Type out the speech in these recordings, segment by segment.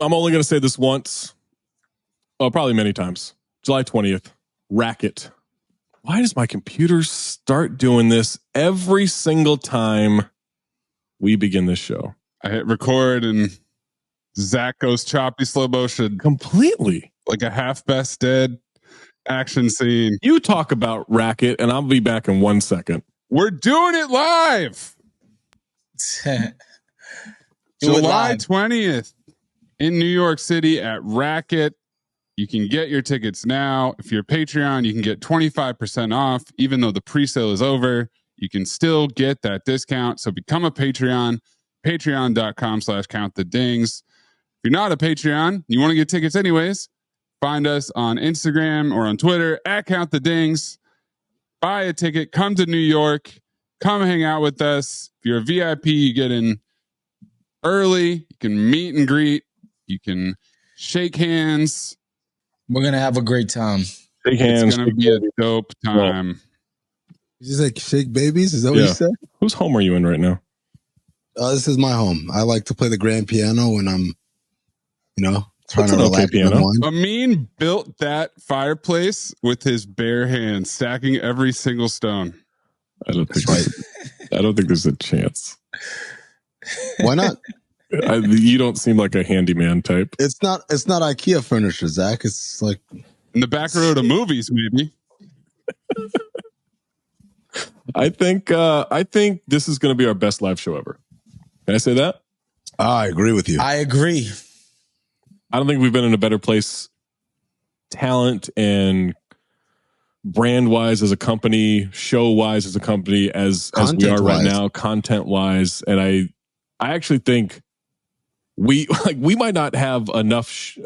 I'm only going to say this once. Oh, probably many times. July 20th. Racket. Why does my computer start doing this every single time we begin this show? I hit record and Zach goes choppy slow motion. Completely. Like a half-best dead action scene. You talk about Racket, and I'll be back in 1 second. We're doing it live. July 20th in New York City at Racket. You can get your tickets now. If you're a Patreon, you can get 25% off. Even though the pre-sale is over, you can still get that discount. So become a Patreon, patreon.com/countthedings. If you're not a Patreon, you want to get tickets anyways, find us on Instagram or on Twitter at countthedings. Buy a ticket, come to New York, come hang out with us. If you're a VIP, you get in early. You can meet and greet. You can shake hands. We're going to have a great time. Shake hands. It's going to be a dope time. You just like shake babies? Is that what you said? Whose home are you in right now? This is my home. I like to play the grand piano when I'm, trying to relax. Amin built that fireplace with his bare hands, stacking every single stone. I don't think there's a chance. Why not? You don't seem like a handyman type. It's not IKEA furniture, Zach. It's like in the back row of movies, maybe. I think this is going to be our best live show ever. Can I say that? I agree with you. I agree. I don't think we've been in a better place, talent and brand wise as a company, show wise as a company, as we are right now, content wise. And I actually think we might not have enough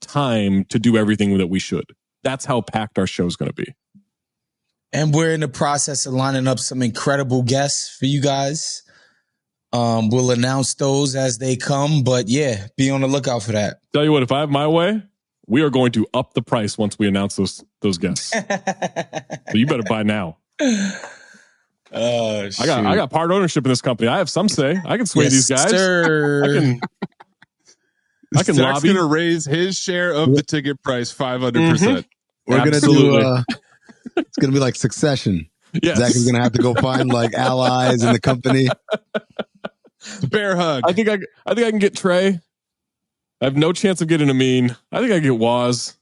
time to do everything that we should. That's how packed our show is going to be. And we're in the process of lining up some incredible guests for you guys. We'll announce those as they come, but yeah, be on the lookout for that. Tell you what, if I have my way, we are going to up the price once we announce those guests. So you better buy now. I got part ownership in this company. I have some say. I can sway these guys. Sir. I can lobby. Going to raise his share of the ticket price 500%. We're going to do. It's going to be like Succession. Yes. Zach is going to have to go find like allies in the company. Bear hug. I think I can get Trey. I have no chance of getting Amin. I think I can get Waz.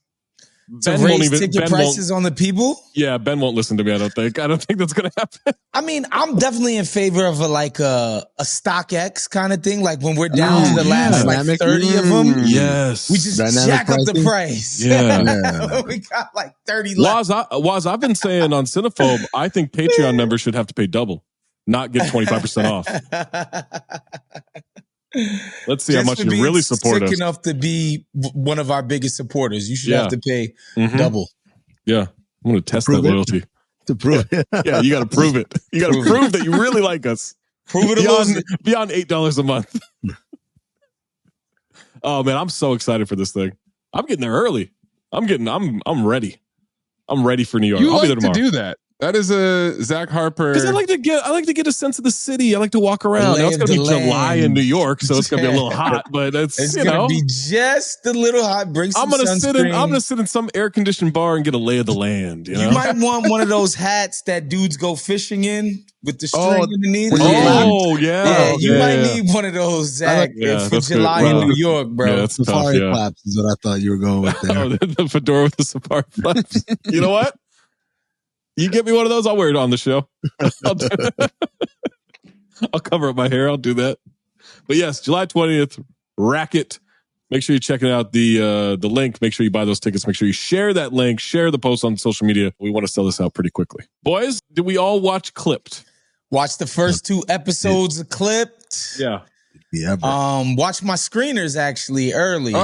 Ben won't even ticket prices on the people. Yeah, Ben won't listen to me. I don't think that's going to happen. I mean, I'm definitely in favor of a StockX kind of thing. Like when we're down to the last 30 of them. Yes, we just jack up the price. Yeah, we got like 30 left. Waz, I've been saying on Cinephobe, I think Patreon members should have to pay double, not get 25% off. Let's see how much you really support us. Sick enough to be one of our biggest supporters. You should have to pay double. Yeah. I'm going to test that loyalty. To prove it. Yeah, you got to prove it. You got to prove that you really like us. Prove it beyond $8 a month. Oh man, I'm so excited for this thing. I'm getting there early. I'm ready. I'm ready for New York. I'll be there tomorrow. To do that. That is a Zach Harper. Because I like to get a sense of the city. I like to walk around. Now it's going to be July in New York, so it's going to be a little hot. But it's going to be just a little hot. Bring some sunscreen. I'm going to sit in some air conditioned bar and get a lay of the land. You might want one of those hats that dudes go fishing in with the string underneath. You might need one of those, Zach, for July in New York, bro. Yeah, that's safari flaps is what I thought you were going with there. The fedora with the safari flaps. You know what? You get me one of those, I'll wear it on the show. I'll cover up my hair. I'll do that. But yes, July 20th, Racket. Make sure you're checking out the link. Make sure you buy those tickets. Make sure you share that link. Share the post on social media. We want to sell this out pretty quickly. Boys, did we all watch Clipped? Watch the first 2 episodes of Clipped. Yeah. Watch my screeners actually early. Here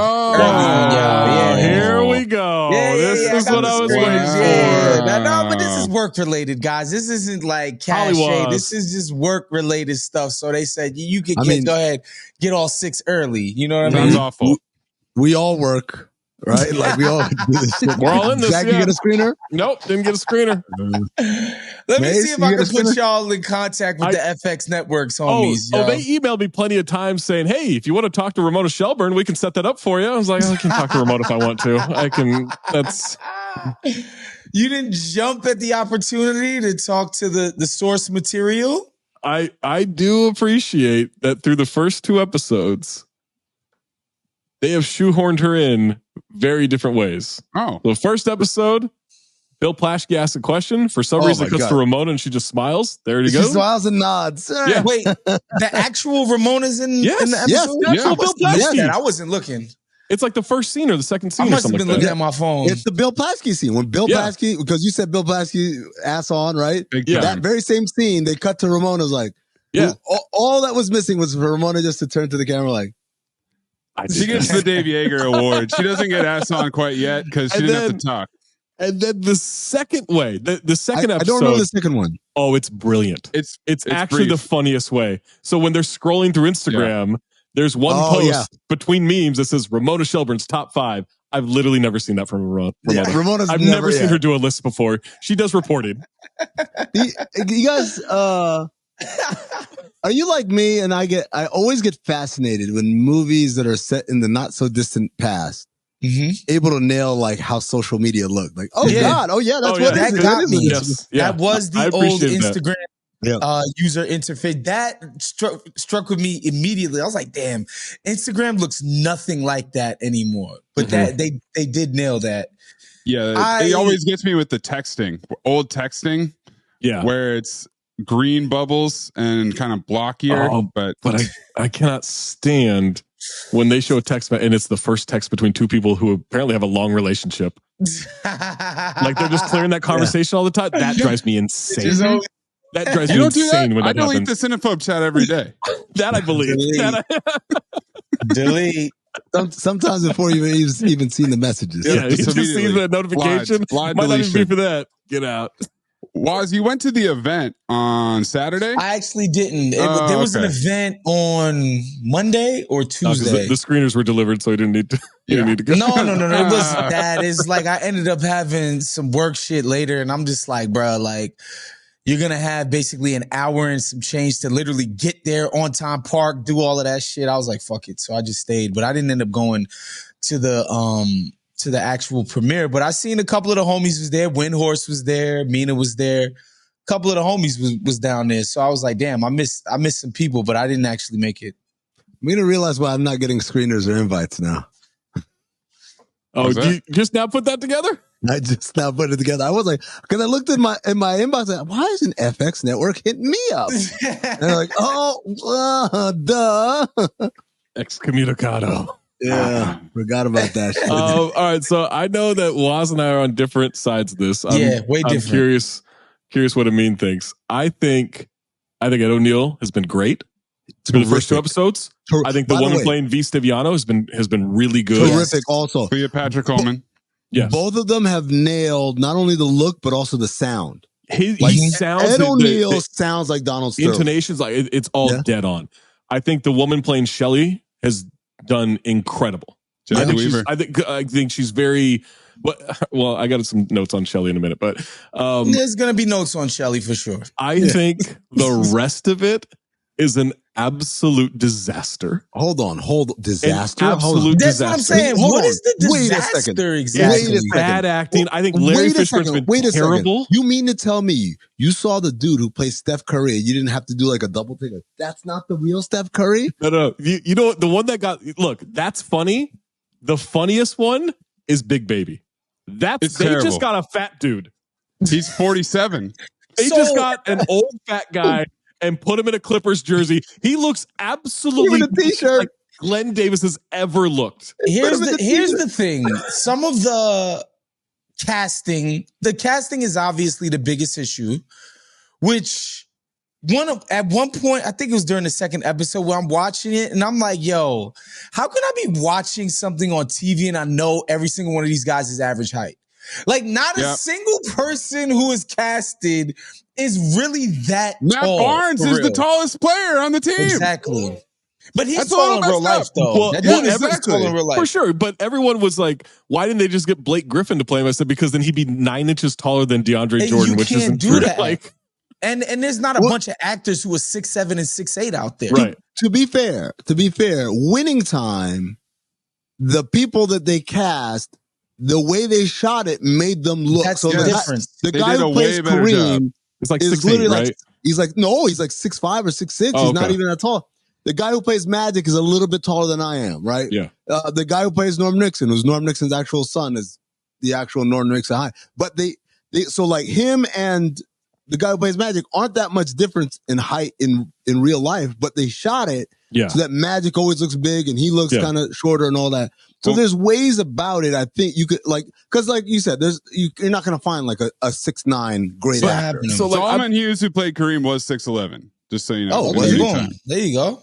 we go. This is what I was waiting for. No, but this is work related, guys. This isn't like cachet. This is just work related stuff. So they said you could go ahead, get all 6 early. You know what I mean? Sounds awful. We all work right? Like we all do this shit. We're all in this. Zach, yeah. you get a screener? Nope, didn't get a screener. Let me Mace, see if you I get a can put screener? y'all in contact with the FX Networks homies. They emailed me plenty of times saying, "Hey, if you want to talk to Ramona Shelburne, we can set that up for you." I was like, "I can talk to Ramona if I want to. I can." That's. You didn't jump at the opportunity to talk to the source material? I do appreciate that through the first 2 episodes, they have shoehorned her in very different ways. Oh. The first episode, Bill Plaschke asks a question. For some reason, it goes to Ramona and she just smiles. There you go. She smiles and nods. Yeah. Wait, the actual Ramona's in the episode? Yes, the actual Bill Plaschke. I wasn't looking. It's like the first scene or the second scene. I must have been looking at my phone. It's the Bill Plaschke scene. When Bill Plaschke, because you said Bill Plaschke ass on, right? That very same scene, they cut to Ramona's like, all that was missing was for Ramona just to turn to the camera like, she gets the Dave Yeager award. She doesn't get ass on quite yet because she didn't have to talk. And then the second way, the second episode. I don't know the second one. Oh, it's brilliant. It's actually brief. the funniest way. So when they're scrolling through Instagram, there's one post between memes that says Ramona Shelburne's top 5. I've literally never seen that from Ramona. Ramona's I've never seen her do a list before. She does reporting. You guys, are you like me? And I always get fascinated when movies that are set in the not so distant past able to nail like how social media looked. Like, God, that's what that got me. Yes. Yeah. That was the old Instagram that. user interface. That struck with me immediately. I was like, damn, Instagram looks nothing like that anymore. But that they did nail that. Yeah, it always gets me with the texting, old texting. Yeah, where it's green bubbles and kind of blockier. But I cannot stand when they show a text and it's the first text between 2 people who apparently have a long relationship. Like they're just clearing that conversation all the time. That drives me insane. That drives me insane when that happens. I delete the Cinephobe chat every day. That I believe. Delete. Sometimes before you've even seen the messages. Yeah, you just see the notification. Blind Might deletion. not even be for that. Get out. Woz, you went to the event on Saturday? I actually didn't. There was an event on Monday or Tuesday. The screeners were delivered, so you didn't need to. You didn't need to go. No. It wasn't that. It's like I ended up having some work shit later, and I'm just like, bro, like you're gonna have basically an hour and some change to literally get there on time, park, do all of that shit. I was like, fuck it. So I just stayed, but I didn't end up going to the actual premiere. But I seen a couple of the homies was there. Windhorse was there. Mina was there. A couple of the homies was down there. So I was like, damn, I missed some people, but I didn't actually make it. Mina realized why I'm not getting screeners or invites now. Oh, you just now put that together? I just now put it together. I was like, because I looked in my inbox, like, why isn't FX Network hitting me up? And they're like, duh. Excommunicado. Yeah, forgot about that shit. All right, so I know that Woz and I are on different sides of this. Way different. I'm curious what Amin thinks. I think Ed O'Neill has been great through the first 2 episodes. I think the woman playing V. Stiviano has been really good. Terrific also. Cleopatra Coleman. Yes. Both of them have nailed not only the look, but also the sound. He sounds Ed O'Neill sounds like Donald Sterling. Intonations, like it's all dead on. I think the woman playing Shelley has done incredible. I think she's very well. I got some notes on Shelley in a minute, but there's gonna be notes on Shelley for sure. I think the rest of it is an absolute disaster. Hold on. Disaster? Absolute That's disaster. what I'm saying. What is the disaster exactly? Wait a second. Bad acting. I think Larry Fishburne's been terrible. You mean to tell me you saw the dude who plays Steph Curry and you didn't have to do like a double take? That's not the real Steph Curry? No. You know the one that look, that's funny. The funniest one is Big Baby. They just got a fat dude. He's 47. They just got an old fat guy and put him in a Clippers jersey. He looks absolutely a t-shirt like Glenn Davis has ever looked. Here's the thing. Some of the casting is obviously the biggest issue, which at one point, I think it was during the second episode where I'm watching it and I'm like, yo, how can I be watching something on TV and I know every single one of these guys is average height? Like not a single person who is casted is really that Matt tall. Barnes is the tallest player on the team. Exactly. But he's tall in real life, though. Well, that yeah, dude is exactly. tall in real life. For sure. But everyone was like, why didn't they just get Blake Griffin to play him? I said, because then he'd be 9 inches taller than DeAndre And Jordan, you which can't isn't do true. that. Like, and there's not a bunch of actors who are 6'7" and 6'8" out there. right. To be fair, Winning Time, the people that they cast, the way they shot it made them look. That's so the difference. The guy who plays Kareem It's like is 6'8", literally right? like, he's like 6'5" or 6'6". Oh, he's not okay. even that tall. The guy who plays Magic is a little bit taller than I am, right? Yeah. The guy who plays Norm Nixon, who's Norm Nixon's actual son, is the actual Norm Nixon height. But they so like him and the guy who plays Magic aren't that much difference in height in real life, but they shot it so that Magic always looks big and he looks kind of shorter and all that. So there's ways about it. I think you could because like you said, you're not going to find like a 6'9" great actor. So like Solomon Hughes, who played Kareem, was 6'11". Just so you know. Oh, boom. There you go.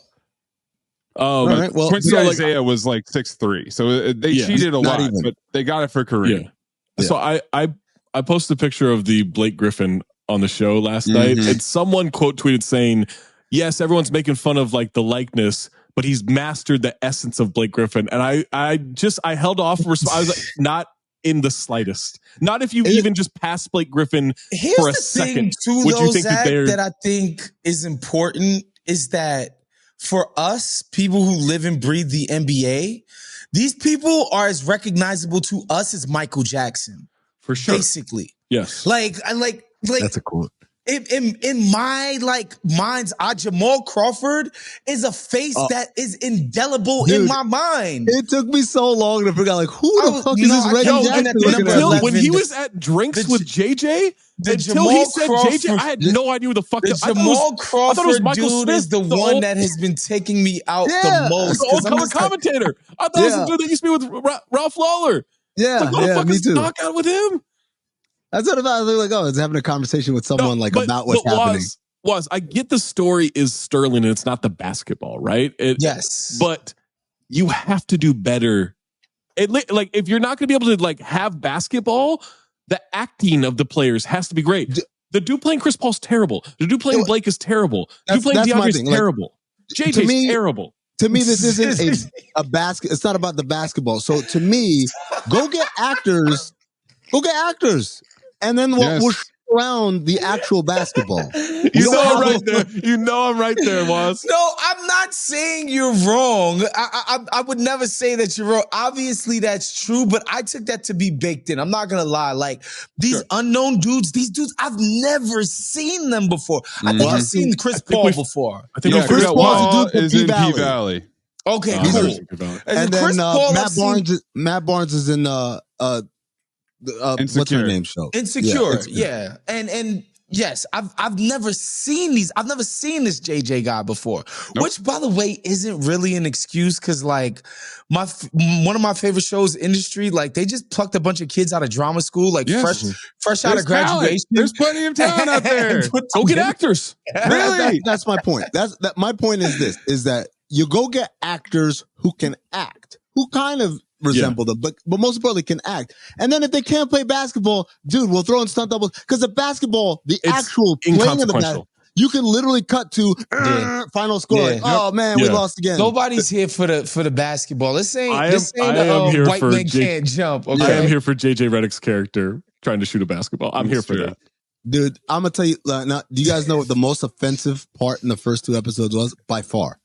Oh, right. Well, Quincy Isaiah was like 6'3", so they cheated a lot, but they got it for Kareem. Yeah. So I posted a picture of the Blake Griffin on the show last night, and someone quote tweeted saying, "Yes, everyone's making fun of like the likeness, but he's mastered the essence of Blake Griffin." And I held off. I was like, not in the slightest. Not if you even just pass Blake Griffin for a second. Too, would you think that I think is important is that for us, people who live and breathe the NBA, these people are as recognizable to us as Michael Jackson. For sure. Basically. Yes. Like that's a quote. In my mind's eye, Jamal Crawford is a face that is indelible in my mind. It took me so long to figure out who the fuck is this Reggie Jackson? Until when he was at drinks with JJ, until he said JJ, I had no idea who the fuck the Jamal Crawford dude is the one that has been taking me out the most. The old color commentator. I thought it was the dude that used to be with Ralph Lawler. Yeah, me too. Knockout with him. That's what about. They're like, it's having a conversation with someone about what's happening. I get the story is Sterling and it's not the basketball, right? Yes. But you have to do better. Like if you're not going to be able to like have basketball, the acting of the players has to be great. The dude playing Chris Paul's terrible. The dude playing Blake is terrible. The dude playing DeAndre is terrible. JJ's terrible. To me, this isn't a basket. It's not about the basketball. So to me, go get actors. Go get actors. And then we'll around the actual basketball. You know I'm right there. You know I'm right there, Waz. No, I'm not saying you're wrong. I would never say that you're wrong. Obviously, that's true, but I took that to be baked in. I'm not gonna lie. Like these unknown dudes, I've never seen them before. I think I've seen Chris Paul before. I think Chris Paul is in P-Valley. Okay, cool. And then Matt Barnes is in what's her name show? Insecure. Yeah. And yes, I've never seen these. I've never seen this JJ guy before. Nope. Which, by the way, isn't really an excuse because like one of my favorite shows, Industry, like they just plucked a bunch of kids out of drama school, like fresh out of graduation. There's plenty of talent out there. Go get actors. Really? That's my point. My point is this: is that you go get actors who can act, who kind of resemble them, but most importantly can act. And then if they can't play basketball, dude, we'll throw in stunt doubles because the basketball, the actual playing of the basketball, you can literally cut to final score. Like, oh man, we lost again. Nobody's here for the basketball. This ain't white men can't jump. Okay? I am here for JJ Redick's character trying to shoot a basketball. I'm here for that. Dude, I'm gonna tell you. Now, do you guys know what the most offensive part in the first 2 episodes was? By far.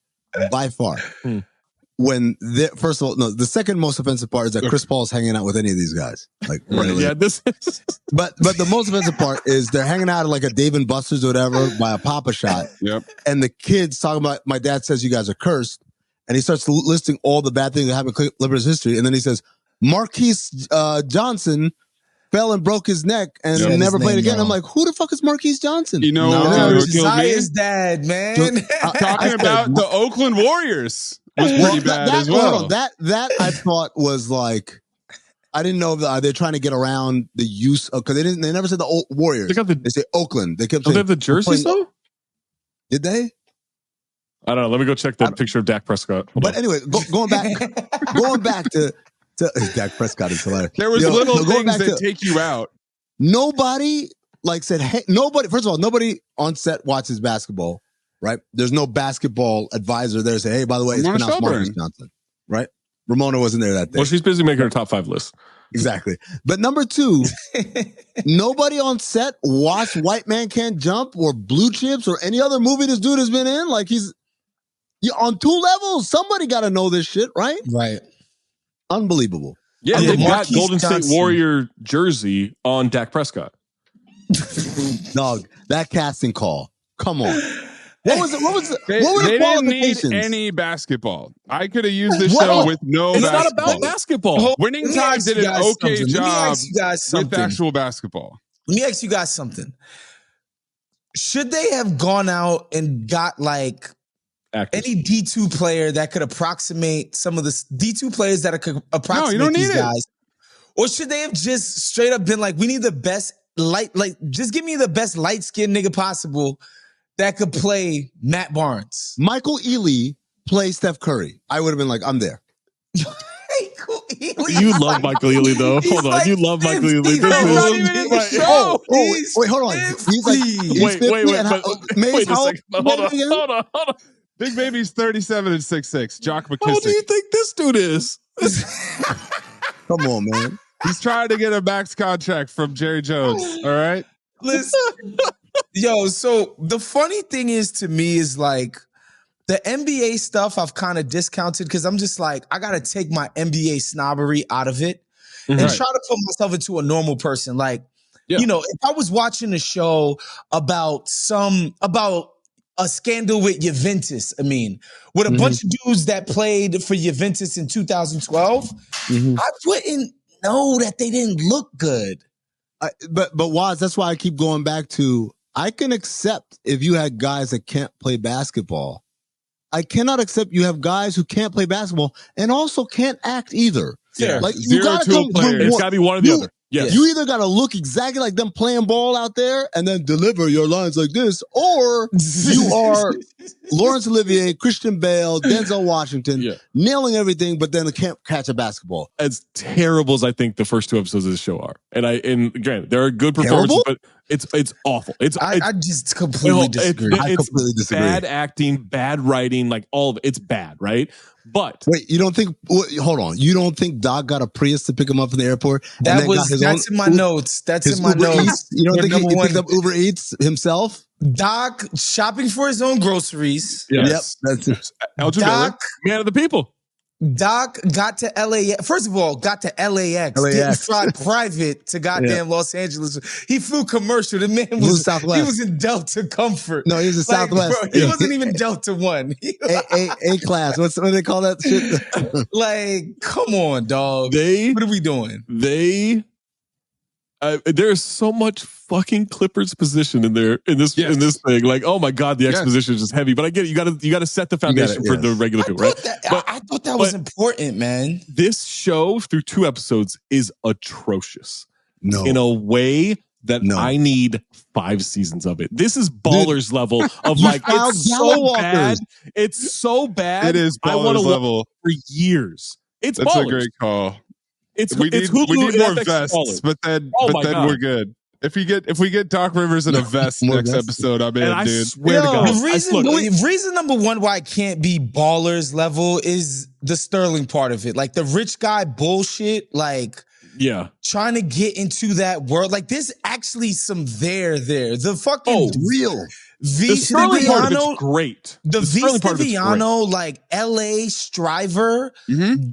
When first of all, the second most offensive part is that Chris Paul's hanging out with any of these guys. Like, this is. But the most offensive part is they're hanging out at like a Dave and Buster's or whatever by a Papa Shot. Yep. And the kids talking about, my dad says you guys are cursed, and he starts listing all the bad things that happened in Clippers history, and then he says Marquise Johnson fell and broke his neck and never played again. I'm like, who the fuck is Marquise Johnson? You know, Zia's dad, man. Talking about the Oakland Warriors. Was pretty bad as well. That I thought was like, I didn't know that they're trying to get around the use of, because they never said the Warriors. They say Oakland. They kept saying, they have the jerseys though? Did they? I don't know. Let me go check the picture of Dak Prescott. But anyway, going back to Dak Prescott is hilarious. There was little things that take you out. Nobody said, hey, nobody, first of all, nobody on set watches basketball. right? There's no basketball advisor there to say, hey, by the way, it's pronounced Marcus Johnson, right? Ramona wasn't there that day. Well, she's busy making her top 5 list. Exactly. But number 2, nobody on set watched White Man Can't Jump or Blue Chips or any other movie this dude has been in. Like he's on 2 levels. Somebody got to know this shit, right? Right. Unbelievable. Yeah, they've got Golden State Warrior jersey on Dak Prescott. Dog, that casting call. Come on. What was it? What was it? They didn't need any basketball. I could have used this show with no basketball. It's not about basketball. Winning Time did an okay job with actual basketball. Let me ask you guys something. Should they have gone out and got like any D2 player that could approximate some of the D2 players that could approximate these guys? Or should they have just straight up been like, we need the best just give me the best light-skinned nigga possible that could play Matt Barnes. Michael Ealy plays Steph Curry. I would have been like, I'm there. You love Michael Ealy, though. Hold on. You love Michael Ealy. Wait, hold on. He's like, wait a second. Hold on. Big Baby's 37 and 6'6". Jock McKissick. How old do you think this dude is? Come on, man. He's trying to get a max contract from Jerry Jones. All right. Listen, yo. So the funny thing is to me is like the NBA stuff I've kind of discounted because I'm just like I gotta take my NBA snobbery out of it and try to put myself into a normal person. Like you know, if I was watching a show about a scandal with Juventus, with a bunch of dudes that played for Juventus in 2012, I wouldn't know that they didn't look good. But Waz, that's why I keep going back to, I can accept if you had guys that can't play basketball. I cannot accept you have guys who can't play basketball and also can't act either. Yeah. Like you gotta come players. It's gotta be one or the other. Yes. You either got to look exactly like them playing ball out there and then deliver your lines like this, or you are Laurence Olivier, Christian Bale, Denzel Washington, nailing everything, but then can't catch a basketball. As terrible as I think the first 2 episodes of the show are, and granted, there are good performances, but it's awful. I just completely disagree. I completely disagree. Bad acting, bad writing, like all of it. It's bad, right? But wait, you don't think? Hold on, you don't think Doc got a Prius to pick him up from the airport? That's in my notes. That's in my notes. You don't think he picked up Uber Eats himself? Doc shopping for his own groceries. Yes. Yep, that's it. Elgin Miller, man of the people. Doc got to LA. First of all, got to LAX. Didn't fly private to goddamn Los Angeles. He flew commercial. The man was Southwest. He was in Delta Comfort. No, he was in Southwest. Bro, he wasn't even Delta One. A class. What do they call that shit? Like, come on, dog. What are we doing? There's so much fucking Clippers position in there in this thing. Like, oh my god, the exposition is just heavy. But I get it. You got to set the foundation for the regular people, right? I thought that was important, man. This show through 2 episodes is atrocious. No, in a way that I need 5 seasons of it. This is Ballers level of like it's so bad. It's so bad. It is Ballers level for years. That's Ballers. A great call. We need more vests, but then we're good. If we get Doc Rivers in a vest next episode, I'm in, dude. Swear to God. The reason number one why I can't be Ballers level is the Sterling part of it. Like the rich guy bullshit, like trying to get into that world. Like there's actually some there. The fucking real. The Sterling part of it's great. The V. Stiviano, like LA striver,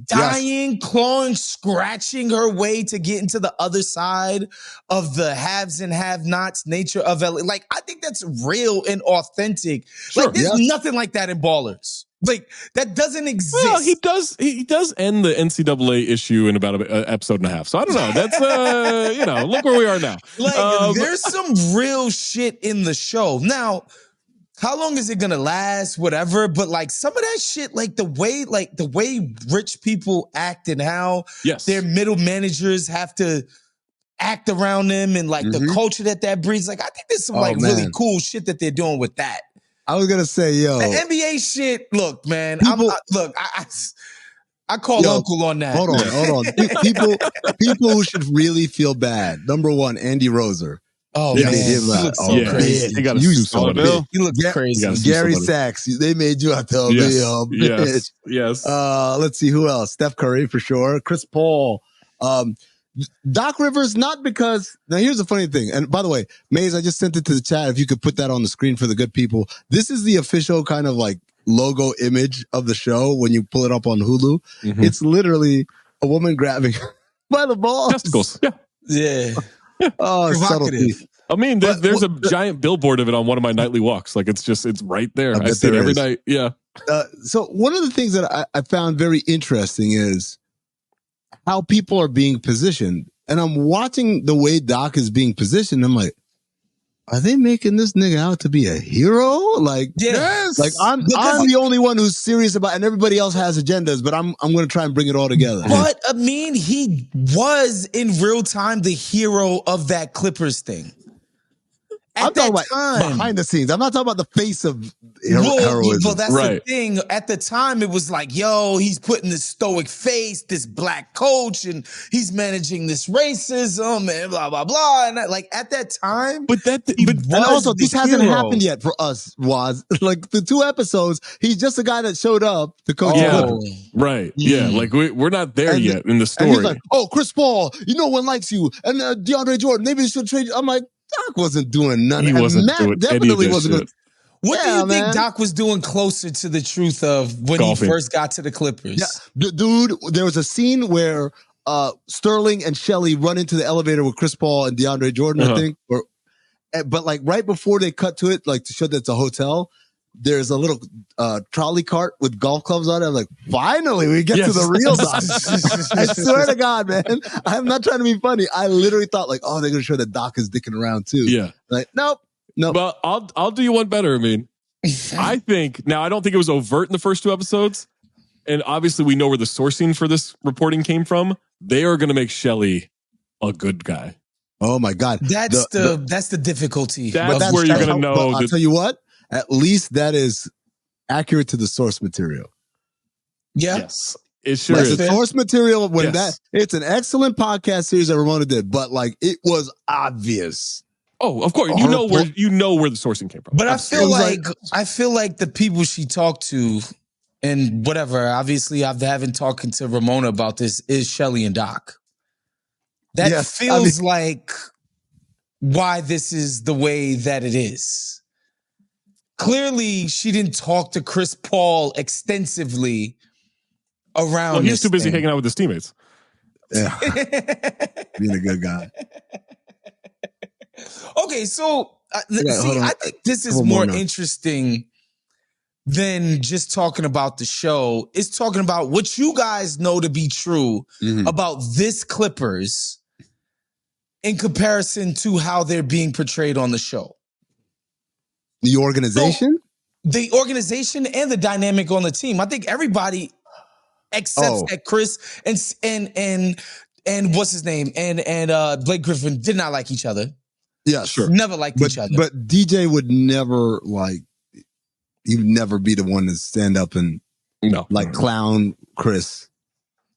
dying, clawing, scratching her way to get into the other side of the haves and have-nots nature of LA. Like, I think that's real and authentic. Sure, like, there's nothing like that in Ballers. Like, that doesn't exist. Well, he does end the NCAA issue in about an episode and a half. So I don't know. That's look where we are now. Like, there's some real shit in the show. Now, how long is it gonna last? Whatever. But like some of that shit, like the way rich people act and how their middle managers have to act around them and like the culture that breeds. Like, I think there's some really cool shit that they're doing with that. I was gonna say, yo, the NBA shit. Look, man, I call Uncle on that. Hold on. People who should really feel bad. Number one, Andy Roser. Oh, They man. made him He out. looks so crazy. He got to You sue saw somebody. Bill. He looks crazy. Gary Sachs, they made you out to be a bitch. Yes. Let's see who else. Steph Curry for sure. Chris Paul. Doc Rivers, not because now here's the funny thing. And by the way, Maze, I just sent it to the chat. If you could put that on the screen for the good people. This is the official kind of like logo image of the show when you pull it up on Hulu. Mm-hmm. It's literally a woman grabbing by the balls. Testicles. Yeah. Oh, subtlety. I mean, there's a giant billboard of it on one of my nightly walks. Like it's right there. I see it every night. Yeah. So one of the things that I found very interesting is how people are being positioned. And I'm watching the way Doc is being positioned. I'm like, are they making this nigga out to be a hero? Like, yes. Like I'm the only one who's serious about, and everybody else has agendas, but I'm going to try and bring it all together. But I mean, he was in real time the hero of that Clippers thing. I'm talking about behind the scenes. I'm not talking about the face of heroism. Well, that's the thing. At the time, it was like, yo, he's putting this stoic face, this black coach, and he's managing this racism and blah, blah, blah. And like at that time, and also this hasn't happened yet for us, Waz. Like the 2 episodes, he's just a guy that showed up to coach. Right. Yeah. Like we're not there yet in the story. And he's like, oh, Chris Paul, no one likes you. And DeAndre Jordan, maybe they should trade you. I'm like, Doc wasn't doing nothing. He wasn't doing definitely wasn't doing. What do you think Doc was doing closer to the truth of when he first got to the Clippers? Yeah. Dude, there was a scene where Sterling and Shelley run into the elevator with Chris Paul and DeAndre Jordan, I think. But like right before they cut to it, like to show that it's a hotel, there's a little trolley cart with golf clubs on it. I'm like, finally, we get to the real Doc. I swear to God, man. I'm not trying to be funny. I literally thought like, oh, they're going to show that Doc is dicking around too. Yeah. Like, nope. But I'll do you one better. I mean, I don't think it was overt in the first 2 episodes. And obviously we know where the sourcing for this reporting came from. They are going to make Shelley a good guy. Oh my God. That's the difficulty. That's where you're going to know. I'll tell you what. At least that is accurate to the source material. Yeah. Yes. It sure like is. The source material, it's an excellent podcast series that Ramona did, but like it was obvious. Oh, of course. You know where the sourcing came from. But I feel like the people she talked to and whatever, obviously I haven't talked to Ramona about this, is Shelley and Doc. That feels like why this is the way that it is. Clearly, she didn't talk to Chris Paul extensively around. Well, he's too busy hanging out with his teammates. Yeah, being a good guy. Okay, so I think this is more interesting than just talking about the show. It's talking about what you guys know to be true about this Clippers in comparison to how they're being portrayed on the show. The organization? So, the organization and the dynamic on the team. I think everybody accepts that Chris and what's his name and Blake Griffin did not like each other. Yeah, sure. Never liked each other. But DJ would never he'd never be the one to stand up and clown Chris.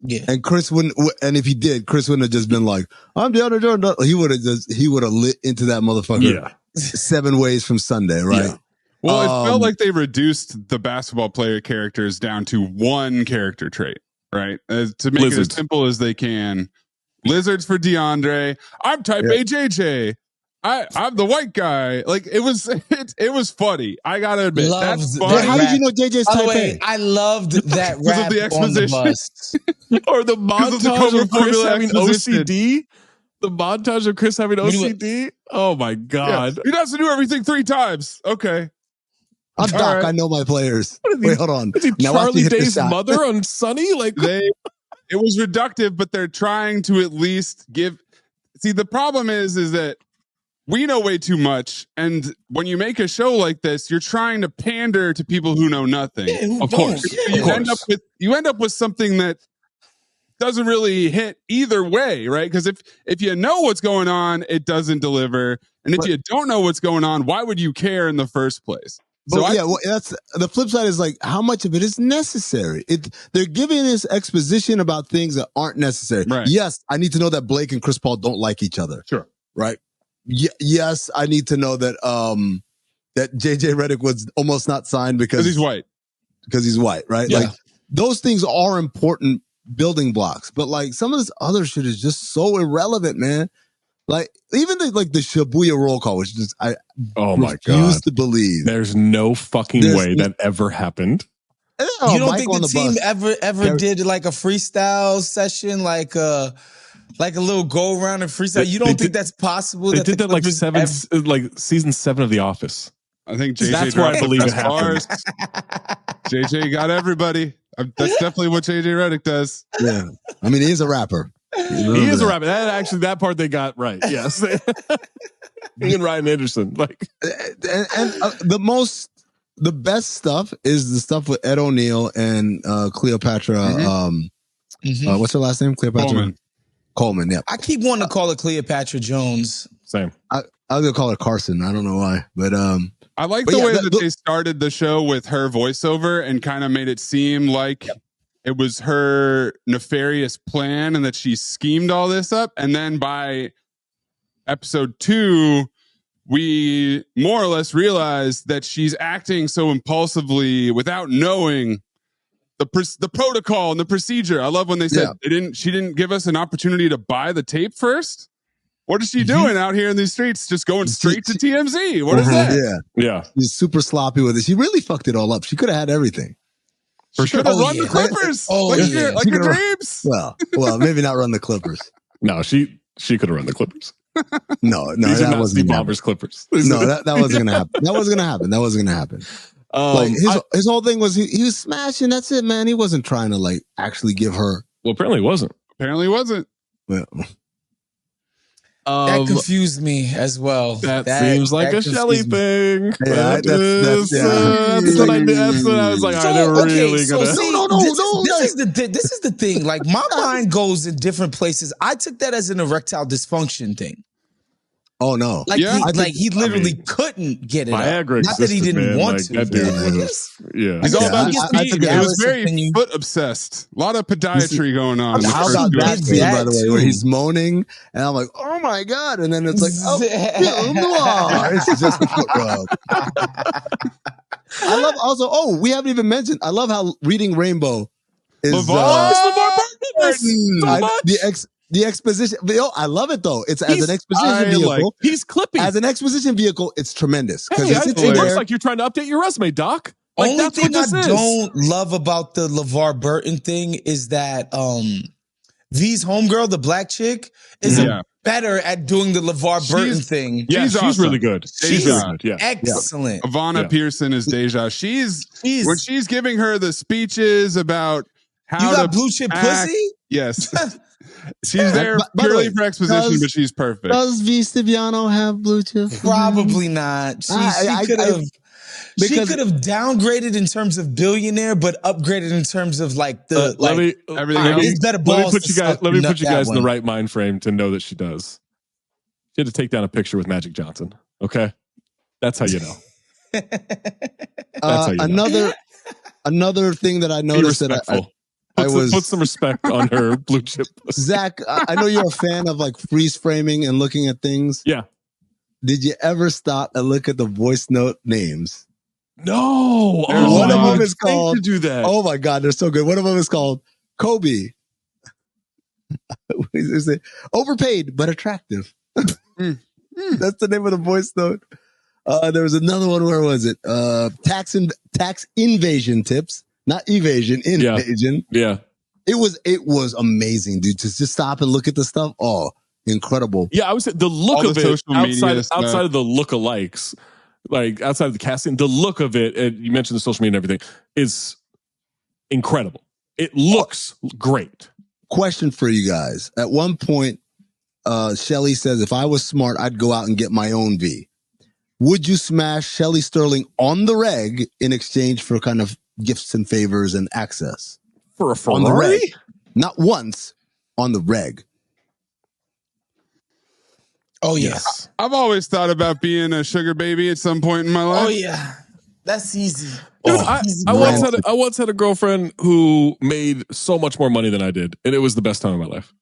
Yeah. And Chris wouldn't, and if he did, Chris wouldn't have just been like, I'm DeAndre Jordan. He would have lit into that motherfucker 7 ways from Sunday, right? Yeah. Well, it felt like they reduced the basketball player characters down to one character trait, right? To make it as simple as they can. Lizards for DeAndre. I'm type A JJ. I'm the white guy. Like it was funny. I gotta admit, that's funny. How did you know JJ's type A? I loved that rap of the exposition. On the bus. Or the montage of Chris having OCD. The montage of Chris having OCD. Oh my God. Yeah. He doesn't do everything 3 times. Okay. I'm Doc. Right. I know my players. Wait, hold on. Is he Charlie Day's mother on Sunny? Like it was reductive, but they're trying to at least give. See, the problem is that we know way too much, and when you make a show like this, you're trying to pander to people who know nothing. Yeah, of course, you end up with something that doesn't really hit either way, right? Because if you know what's going on, it doesn't deliver, and if you don't know what's going on, why would you care in the first place? That's the flip side is like how much of it is necessary. They're giving us exposition about things that aren't necessary. Right. Yes, I need to know that Blake and Chris Paul don't like each other. Sure. Right. yes, I need to know that that JJ Redick was almost not signed because he's white. Because he's white, right? Yeah. Like those things are important building blocks, but like some of this other shit is just so irrelevant, man. Like even the Shibuya roll call, which is I refuse to believe. There's no fucking way that ever happened. You don't think the team ever did like a freestyle session, like a little go around and freestyle? You don't think that's possible? They did that like season 7 of The Office. I think JJ. That's where I believe it happened. JJ got everybody. That's definitely what JJ Redick does. Yeah, I mean he's a rapper. He is a rapper. That part they got right. Yes, he and Ryan Anderson. Like, and the best stuff is the stuff with Ed O'Neill and Cleopatra. What's her last name? Cleopatra Coleman. Yeah. I keep wanting to call her Cleopatra Jones. Same. I was gonna call her Carson. I don't know why, but I like the way that they started the show with her voiceover and kind of made it seem like it was her nefarious plan and that she schemed all this up. And then by episode 2, we more or less realized that she's acting so impulsively without knowing the protocol and the procedure. I love when they said she didn't give us an opportunity to buy the tape first. What is she doing out here in these streets? Just going straight to TMZ. What is that? Yeah. She's super sloppy with it. She really fucked it all up. She could have had everything. For sure. Run the Clippers. Like your dreams. Well, maybe not run the Clippers. No, she could have run the Clippers. No, these that are wasn't not Bombers Clippers. No, that wasn't gonna happen. That wasn't gonna happen. Like his whole thing was he was smashing. That's it, man. He wasn't trying to like actually give her. Well, apparently wasn't. Well, that confused me as well. That seems like a Shelly thing. Yeah, that's what I was like. No. This is the thing. Like my mind goes in different places. I took that as an erectile dysfunction thing. Oh no! Like he literally couldn't get it. Viagra. Not that he didn't want to. That dude was. Yeah. He's all about speed. It was very foot obsessed. A lot of podiatry going on. How about that scene, by the way, where he's moaning, and I'm like, oh my god, and then it's like, oh, it's just a foot rub. I love also. Oh, we haven't even mentioned. I love how Reading Rainbow is the exposition. I love it though. It's as an exposition vehicle. He's clipping. As an exposition vehicle, it's tremendous. It looks like you're trying to update your resume, Doc. Like, Only thing I don't love about the LeVar Burton thing is that V's homegirl, the black chick, is better at doing the LeVar Burton thing. Yeah, she's awesome. Really good. She's excellent. Ivana Pearson is Deja. She's when she's giving her the speeches about how you got blue chip pussy. Yes. She's there purely for exposition, but she's perfect. Does V. Stiviano have blue chip? Probably not. She could have downgraded in terms of billionaire, but upgraded in terms of like the everything else. Better balls. Let me put you guys in the right mind frame to know that she does. She had to take down a picture with Magic Johnson. Okay, that's how you know. That's how you know. Another thing that I noticed that Put some respect on her blue chip. Zach, I know you're a fan of like freeze framing and looking at things. Yeah. Did you ever stop and look at the voice note names? No. One of them is called. To do that. Oh my God, they're so good. One of them is called Kobe. Overpaid but attractive. That's the name of the voice note. There was another one. Where was it? Tax invasion tips. Not evasion, invasion. Yeah. It was amazing, dude. To just stop and look at the stuff. Oh, incredible. Yeah, I would say the look of it outside of the lookalikes, like outside of the casting, the look of it, and you mentioned the social media and everything, is incredible. It looks great. Question for you guys. At one point, Shelly says, if I was smart, I'd go out and get my own V. Would you smash Shelly Sterling on the reg in exchange for kind of gifts and favors and access? For a Ferrari? On the reg. Not once, on the reg. Oh, yes. I've always thought about being a sugar baby at some point in my life. Oh, yeah. That's easy. Dude, I once had a girlfriend who made so much more money than I did, and it was the best time of my life.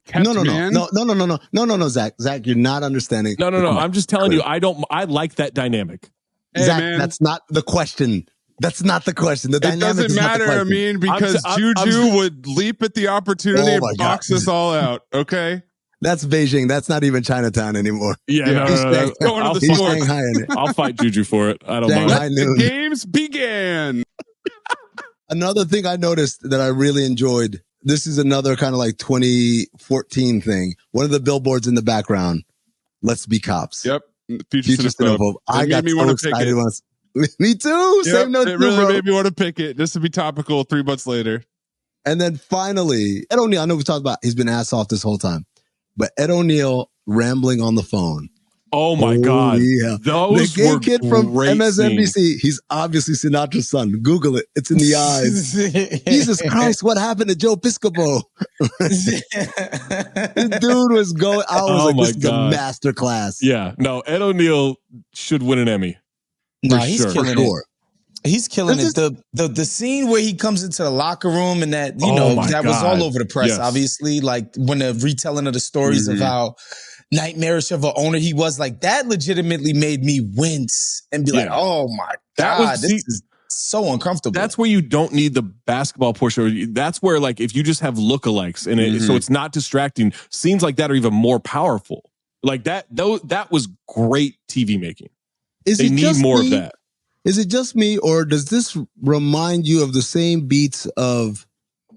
kept man? No, Zach, you're not understanding. No. I'm just telling you, I like that dynamic. Hey, Zach, man. that's not the question. That's not the question. The dynamic doesn't is matter, not the question. I mean, because Juju would leap at the opportunity and box us all out. Okay. That's Beijing. That's not even Chinatown anymore. Yeah, He's going to the store. I'll fight Juju for it. I don't Let mind. the games began. Another thing I noticed that I really enjoyed. This is another kind of like 2014 thing. One of the billboards in the background. Let's be cops. Yep. Future Cinephobe. I got so excited once. Me too. Yep, Same note. It really made me want to pick it just to be topical 3 months later. And then finally, Ed O'Neill. I know we talked about he's been ass off this whole time, but Ed O'Neill rambling on the phone. Oh my God. Yeah. Those the gay were kid from MSNBC. scenes. He's obviously Sinatra's son. Google it. It's in the eyes. Jesus Christ, what happened to Joe Piscopo? This dude was going, I was this is a masterclass. Yeah. No, Ed O'Neill should win an Emmy. He's killing it. He's killing it. The scene where he comes into the locker room and that, that was all over the press, obviously. Like when the retelling of the stories of how nightmarish of an owner he was, like that legitimately made me wince and be like, oh my God, this is so uncomfortable. That's where you don't need the basketball portion. That's where, like, if you just have lookalikes in it, so it's not distracting, scenes like that are even more powerful. Like that was great TV making. They need more of that. Is it just me, or does this remind you of the same beats of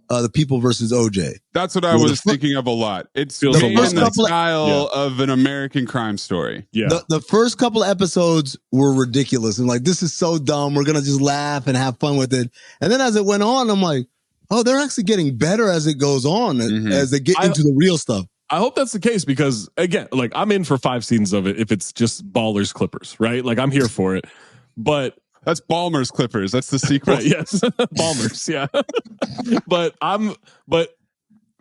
the People versus OJ? That's what I was thinking of a lot. It's in the style of an American crime story. Yeah. The first couple of episodes were ridiculous. And like, this is so dumb. We're going to just laugh and have fun with it. And then as it went on, I'm like, oh, they're actually getting better as it goes on, as they get into the real stuff. I hope that's the case because, again, like I'm in for 5 seasons of it if it's just Ballers Clippers, right? Like I'm here for it. But that's Ballmer's Clippers. That's the sequel. Right, yes. Ballmer's, yeah. but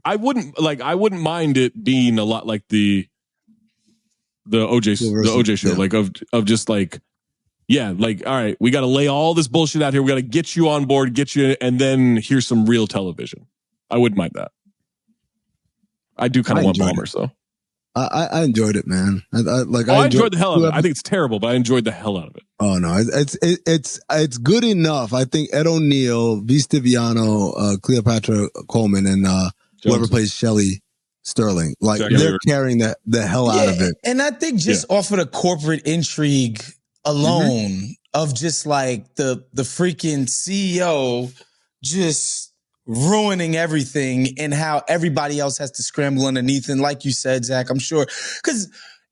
I wouldn't mind it being a lot like the OJ show, like of just like, yeah, like, all right, we got to lay all this bullshit out here. We got to get you on board, and then here's some real television. I wouldn't mind that. I do kind of want Ballmer's though. I enjoyed it, man. I enjoyed the hell out of it. I think it's terrible, but I enjoyed the hell out of it. Oh no, it's good enough. I think Ed O'Neill, V. Stiviano, Cleopatra Coleman, and whoever plays Shelley Sterling, like they're carrying the hell out of it. And I think just off of the corporate intrigue alone of just like the freaking CEO just ruining everything and how everybody else has to scramble underneath. And like you said, Zach, I'm sure, because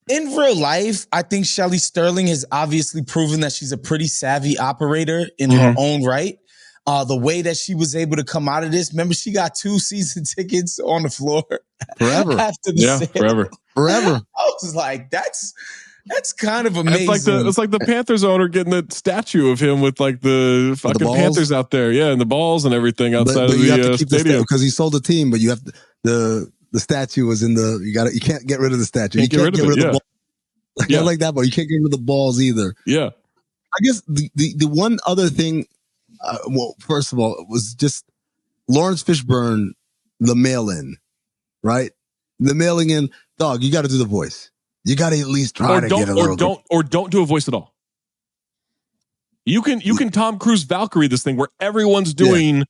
in real life, I think Shelley Sterling has obviously proven that she's a pretty savvy operator in her own right. The way that she was able to come out of this, remember she got 2 season tickets on the floor forever after the sale. forever. I was like, that's kind of amazing. It's like the Panthers owner getting the statue of him with like the fucking Panthers out there, and the balls and everything outside of the stadium because he sold the team. But you have the statue was in the you can't get rid of the statue. You can't get rid of the ball. I like that, but you can't get rid of the balls either. Yeah, I guess the one other thing, well, first of all, it was just Lawrence Fishburne, the mail-in, right? The mailing in, dog. You got to do the voice. You got to at least try to get a little. Don't do a voice at all. You can Tom Cruise Valkyrie this thing where everyone's doing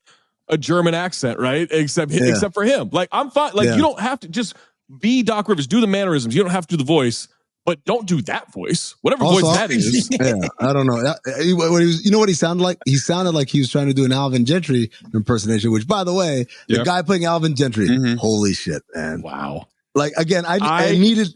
a German accent, right? Except for him. Like I'm fine. Like you don't have to just be Doc Rivers. Do the mannerisms. You don't have to do the voice, but don't do that voice. Whatever voice that is. I don't know. You know what he sounded like? He sounded like he was trying to do an Alvin Gentry impersonation. Which, by the way, the guy playing Alvin Gentry, holy shit, man! Wow. Like again, I needed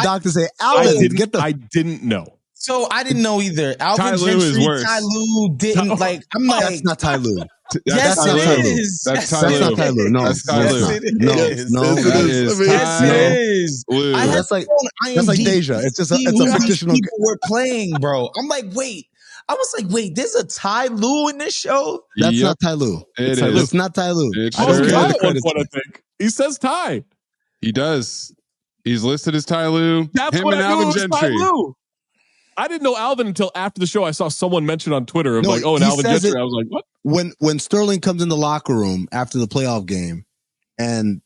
Doc to say, Alvin, I didn't know. So I didn't know either. Alvin Ty Gentry, Lue is worse. Ty Lue didn't like. I'm like, that's not Ty Lue. Yes, it is. That's Ty Lue. That's not Ty Lue. No, that's Ty Lue. No, yes, it is. Lue. That's like Deja. It's just it's a fictional. People were playing, bro. I'm like, wait. I was like, wait, there's a Ty Lue in this show? That's not Ty Lue. It's not Ty Lue. I think he says Ty. He does. He's listed as Ty Lue. That's him what and I knew Alvin was Gentry. Ty Lue. I didn't know Alvin until after the show. I saw someone mention on Twitter of and Alvin Gentry. I was like, what? When Sterling comes in the locker room after the playoff game, and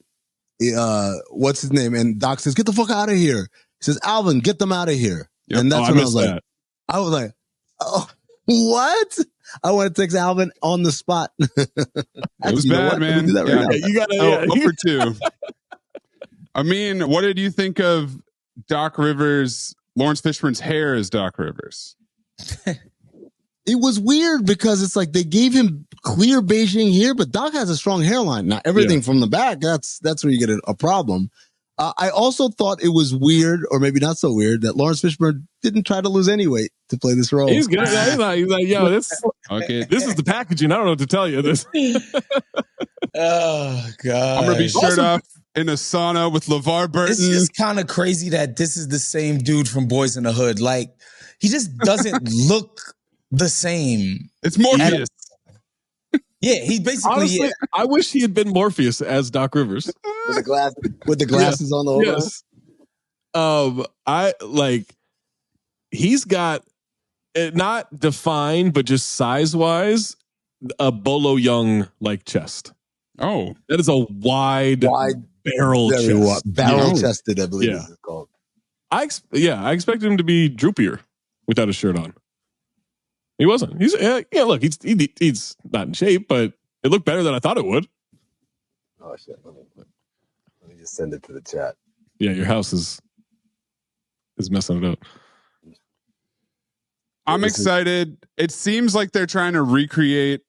what's his name? And Doc says, "Get the fuck out of here." He says, "Alvin, get them out of here." Yep. And that's when I was like, "Oh, what?" I want to text Alvin on the spot. It was bad, man. Do that right now. You gotta for 2. I mean, what did you think of Doc Rivers? Lawrence Fishburne's hair as Doc Rivers. It was weird because it's like they gave him clear Beijing hair, but Doc has a strong hairline. Now everything from the back, that's where you get a problem. I also thought it was weird, or maybe not so weird, that Lawrence Fishburne didn't try to lose any weight to play this role. He's good. He's like, yo, this is the packaging. I don't know what to tell you. This. Oh God! I'm gonna be shirt off in a sauna with LeVar Burton. It's just kind of crazy that this is the same dude from Boys in the Hood. Like, he just doesn't look the same. It's Morpheus. Yeah, he basically. Honestly, I wish he had been Morpheus as Doc Rivers with the glasses on the whole. Yes. I like. He's got not defined, but just size wise, a Bolo Young like chest. Oh, that is a wide barrel chest. Barrel chested, I believe it's called. I expected him to be droopier without a shirt on. He wasn't. He's look, he's not in shape, but it looked better than I thought it would. Oh shit! Let me just send it to the chat. Yeah, your house is messing it up. I'm excited. It seems like they're trying to recreate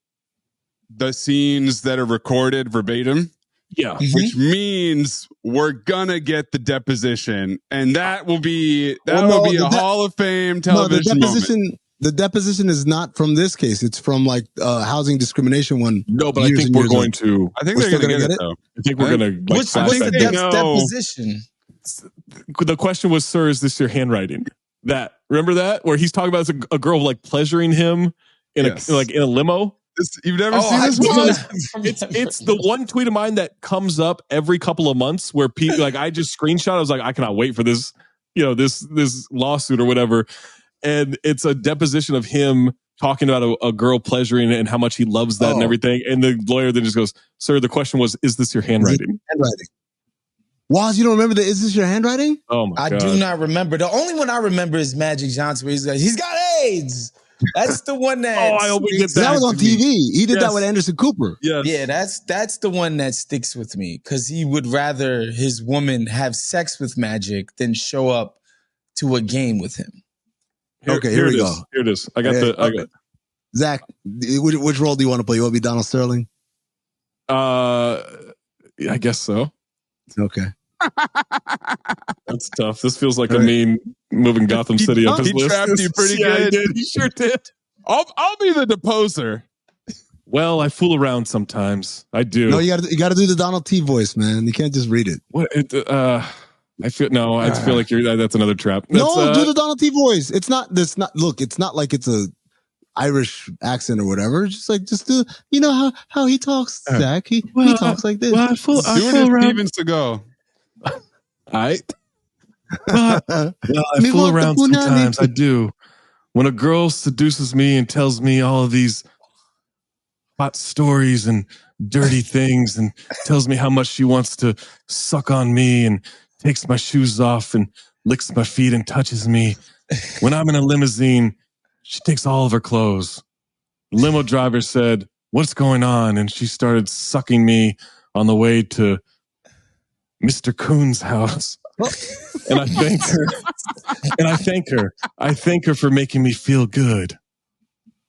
the scenes that are recorded verbatim. Yeah. Which means we're gonna get the deposition, and that will be a Hall of Fame television moment. The deposition is not from this case. It's from like housing discrimination one. No, but I think we're going to. I think they're going to get it. Though. I think we're going to. What's the deposition? The question was, "Sir, is this your handwriting?" Remember that where he's talking about a girl like pleasuring him in a limo. You've never seen this one? It's the one tweet of mine that comes up every couple of months where people like I just screenshot. I was like, I cannot wait for this, this lawsuit or whatever. And it's a deposition of him talking about a girl pleasuring and how much he loves that and everything. And the lawyer then just goes, "Sir, the question was, is this your handwriting?" Waz, you don't remember is this your handwriting? Oh my God. I do not remember. The only one I remember is Magic Johnson, where he's got AIDS. That's the one that. I hope we get that. That was on TV. He did that with Anderson Cooper. Yes. Yeah, that's the one that sticks with me because he would rather his woman have sex with Magic than show up to a game with him. Here we go. Here it is. I got Zach, which role do you want to play? You want to be Donald Sterling? I guess so. Okay. That's tough. This feels like Amin moving Gotham City up his list. He trapped you pretty good. He sure did. I'll be the deposer. Well, I fool around sometimes. I do. No, you got to do the Donald T voice, man. You can't just read it. What? I feel like that's another trap. Do the Donald T voice. It's not like it's a Irish accent or whatever. Just do how he talks, Zach. He talks like this. Well, I fool around. Steven Seagal. I fool around sometimes. I do. When a girl seduces me and tells me all of these hot stories and dirty things and tells me how much she wants to suck on me and takes my shoes off and licks my feet and touches me. When I'm in a limousine, she takes all of her clothes. The limo driver said, "What's going on?" And she started sucking me on the way to Mr. Coon's house. And I thank her. I thank her for making me feel good.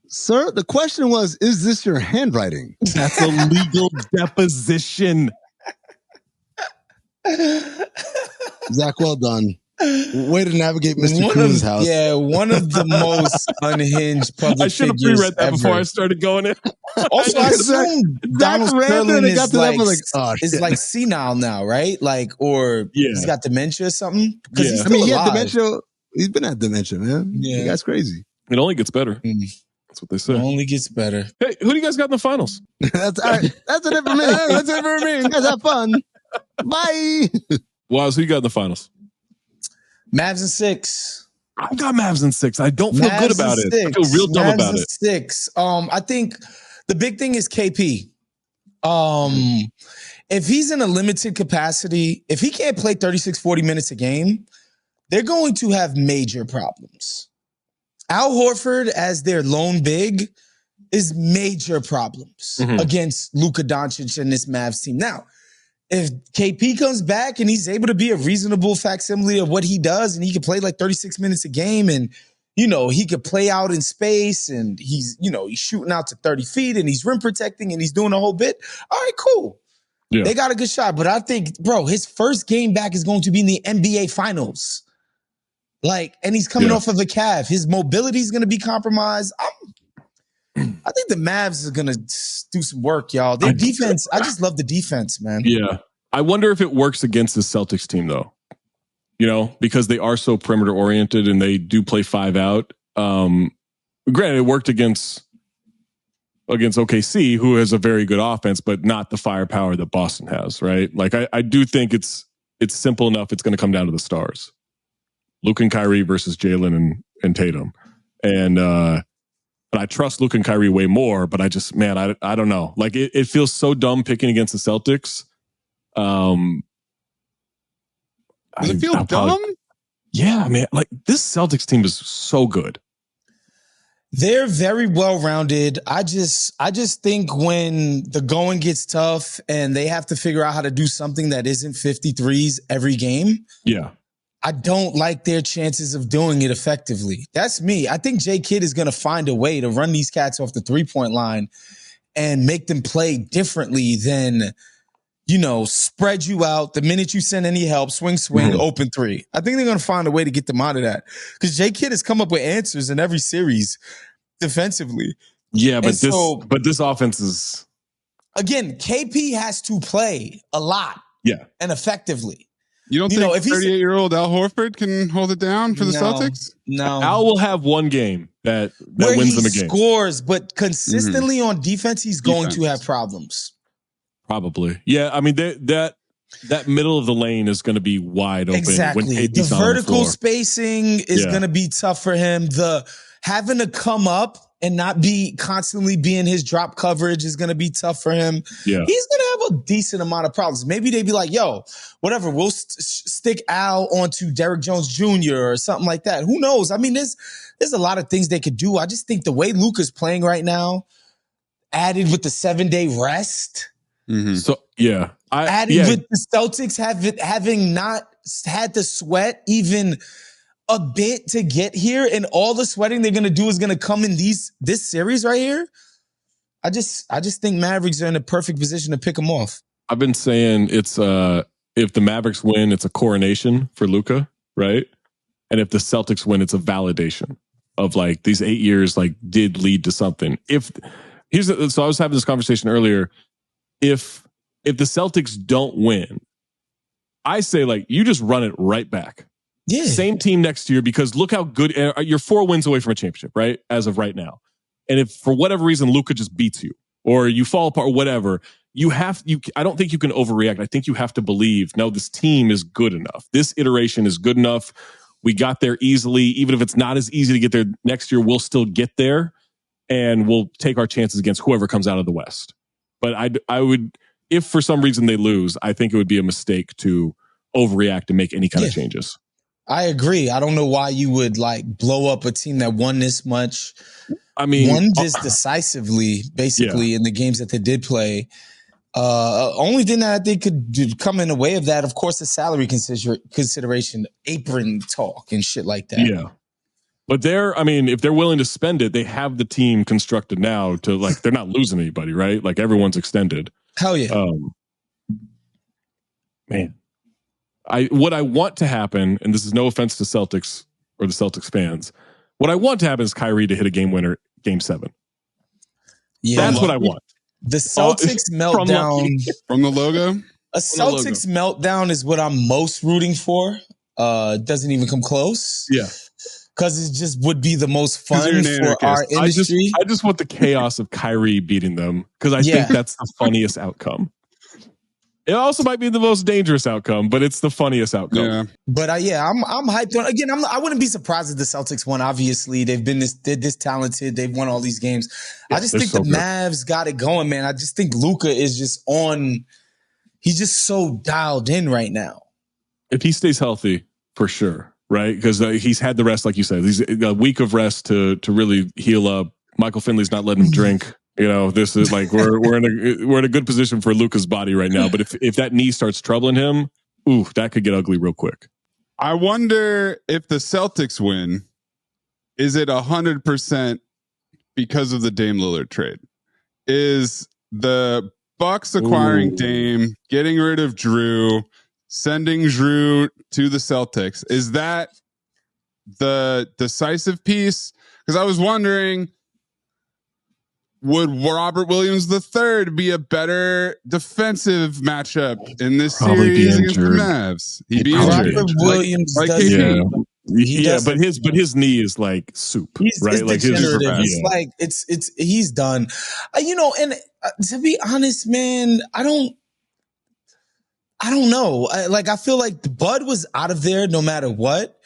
Sir, the question was, is this your handwriting? That's a legal deposition. Zach, well done. Way to navigate Mr. Coon's house. Yeah, one of the most unhinged public figures. I should have pre-read that before I started going in. Also, I assume Donald Sterling is like senile now, right? He's got dementia or something? Yeah. He had dementia. He's been at dementia, man. Yeah. The guy's crazy. It only gets better. That's what they say. It only gets better. Hey, who do you guys got in the finals? That's all right. That's it for me. That's it for me. You guys have fun. Bye. Waz, who you got in the finals? Mavs in 6. I've got Mavs in 6. I don't feel good about it. I feel real dumb about it. 6. I think the big thing is KP. if he's in a limited capacity, if he can't play 36, 40 minutes a game, they're going to have major problems. Al Horford as their lone big is major problems against Luka Doncic and this Mavs team. Now, if KP comes back and he's able to be a reasonable facsimile of what he does and he can play like 36 minutes a game and, you know, he could play out in space and he's, you know, he's shooting out to 30 feet and he's rim protecting and he's doing the whole bit. All right, cool. Yeah. They got a good shot. But I think, bro, his first game back is going to be in the NBA Finals. Like, and he's coming off of a calf. His mobility is going to be compromised. I think the Mavs are going to do some work, y'all. Their defense, I just love the defense, man. Yeah. I wonder if it works against the Celtics team, though. You know, because they are so perimeter oriented and they do play 5 out. Granted, it worked against OKC, who has a very good offense, but not the firepower that Boston has, right? Like, I do think it's simple enough. It's going to come down to the stars. Luke and Kyrie versus Jalen and Tatum. But I trust Luke and Kyrie way more, but I just, man, I don't know. Like, it feels so dumb picking against the Celtics. Does it feel dumb? Yeah, man. Like, this Celtics team is so good. They're very well-rounded. I just think when the going gets tough and they have to figure out how to do something that isn't 53s every game. Yeah. I don't like their chances of doing it effectively. That's me. I think J. Kidd is going to find a way to run these cats off the three-point line and make them play differently than, you know, spread you out. The minute you send any help, swing, open three. I think they're going to find a way to get them out of that. Because J. Kidd has come up with answers in every series defensively. Yeah, but this offense is... Again, KP has to play a lot and effectively. You don't think 38-year-old Al Horford can hold it down for the Celtics? No. Al will have one game that wins them a game. Scores, but consistently on defense, he's going to have problems. Probably. Yeah, I mean, that middle of the lane is going to be wide open. Exactly. When the vertical spacing is going to be tough for him. The having to come up and not be constantly being his drop coverage is going to be tough for him. Yeah. He's going to have a decent amount of problems. Maybe they'd be like, yo, whatever, we'll stick Al onto Derrick Jones Jr. or something like that. Who knows? I mean, there's a lot of things they could do. I just think the way Luka's playing right now, added with the 7-day rest. So, yeah. With the Celtics having not had to sweat even a bit to get here, and all the sweating they're going to do is going to come in this series right here. I just think Mavericks are in a perfect position to pick them off. I've been saying it's if the Mavericks win, it's a coronation for Luka, right? And if the Celtics win, it's a validation of like these 8 years like did lead to something. So I was having this conversation earlier. If the Celtics don't win, I say like you just run it right back. Yeah. Same team next year, because look how good you're 4 wins away from a championship, right? As of right now. And if for whatever reason Luka just beats you or you fall apart or whatever, I don't think you can overreact. I think you have to believe, no, this team is good enough. This iteration is good enough. We got there easily. Even if it's not as easy to get there next year, we'll still get there and we'll take our chances against whoever comes out of the West. But I would, if for some reason they lose, I think it would be a mistake to overreact and make any kind of changes. I agree. I don't know why you would like blow up a team that won this much. I mean, won just decisively, basically, in the games that they did play. Only thing that I think could come in the way of that, of course, is salary consideration, apron talk and shit like that. Yeah. But if they're willing to spend it, they have the team constructed now to like, they're not losing anybody, right? Like everyone's extended. Hell yeah. Man. What I want to happen, and this is no offense to Celtics or the Celtics fans, what I want to happen is Kyrie to hit a game winner, Game 7. Yeah, that's what I want. The Celtics meltdown from the logo. A Celtics meltdown is what I'm most rooting for. Doesn't even come close. Yeah, because it just would be the most fun for our industry. I just want the chaos of Kyrie beating them because I think that's the funniest outcome. It also might be the most dangerous outcome, but it's the funniest outcome. Yeah. But I'm hyped on. Again, I wouldn't be surprised if the Celtics won. Obviously, they're this talented. They've won all these games. I just think the Mavs got it going, man. I just think Luka is just on. He's just so dialed in right now. If he stays healthy, for sure, right? Because he's had the rest, like you said. He's a week of rest to really heal up. Michael Finley's not letting him drink. This is like we're in a good position for Luka's body right now. But if that knee starts troubling him, that could get ugly real quick. I wonder if the Celtics win, is it 100% because of the Dame Lillard trade? Is the Bucks acquiring Dame, getting rid of Drew, sending Drew to the Celtics, is that the decisive piece? Because I was wondering, would Robert Williams III be a better defensive matchup in this series against the Mavs? He'd be injured. Robert Williams like doesn't. But his knee is like soup, right? It's like degenerative. It's like he's done. And to be honest, man, I don't know. I feel like Bud was out of there no matter what.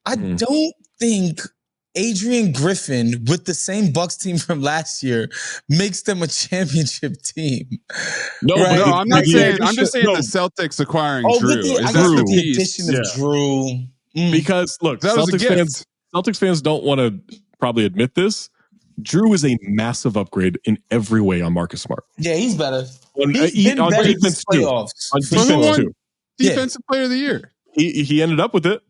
I don't think Adrian Griffin with the same Bucks team from last year makes them a championship team. No, I'm not saying. I'm just saying the Celtics acquiring Drew. With the addition of Drew. Because look, Celtics fans don't want to probably admit this. Drew is a massive upgrade in every way on Marcus Smart. Yeah, he's better. On defense too. On defense too. Defensive player of the year. He ended up with it.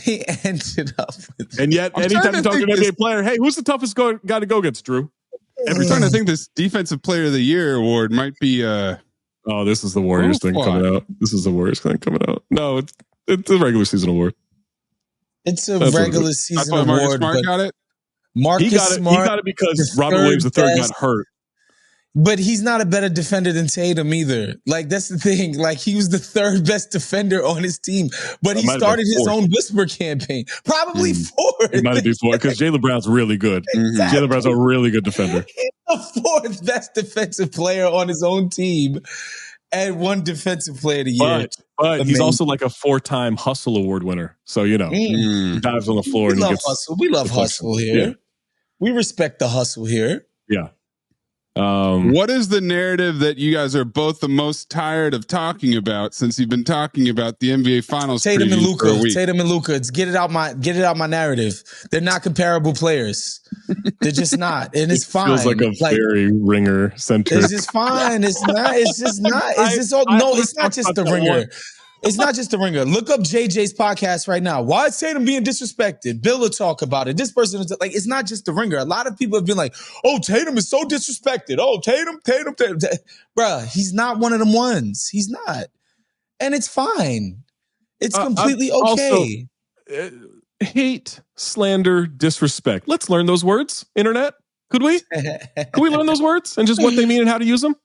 He ended up with it. And yet, anytime you talk to an NBA player, hey, who's the toughest guy to go against, Drew? Every time I think this Defensive Player of the Year award might be. This is the Warriors thing coming out. This is the Warriors thing coming out. No, it's a regular season award. It's a regular season award. Marcus Smart got it. Marcus Smart. He got it because Robert Williams III got hurt. But he's not a better defender than Tatum either. Like, that's the thing. Like, he was the third best defender on his team, but he started his own whisper campaign. Probably fourth. It might be fourth because Jaylen Brown's really good. Exactly. Jaylen Brown's a really good defender. He's the fourth best defensive player on his own team and one defensive player of the year. But he's also like a 4-time Hustle Award winner. So, he dives on the floor. We love hustle. We love hustle here. Yeah. We respect the hustle here. Yeah. What is the narrative that you guys are both the most tired of talking about since you've been talking about the NBA Finals? Tatum and Luka. It's get it out my narrative. They're not comparable players. They're just not, and it's fine. Feels like a very ringer centric. It's just fine. It's not. It's just not. It's just it's not just the ringer. It's not just the ringer. Look up JJ's podcast right now. Why is Tatum being disrespected? Bill will talk about it. This person is like, it's not just the ringer. A lot of people have been like, oh, Tatum is so disrespected. Oh, Tatum. Bruh, he's not one of them ones. He's not. And it's fine. It's completely okay. Also, hate, slander, disrespect. Let's learn those words, internet. Could we? Could we learn those words and just what they mean and how to use them?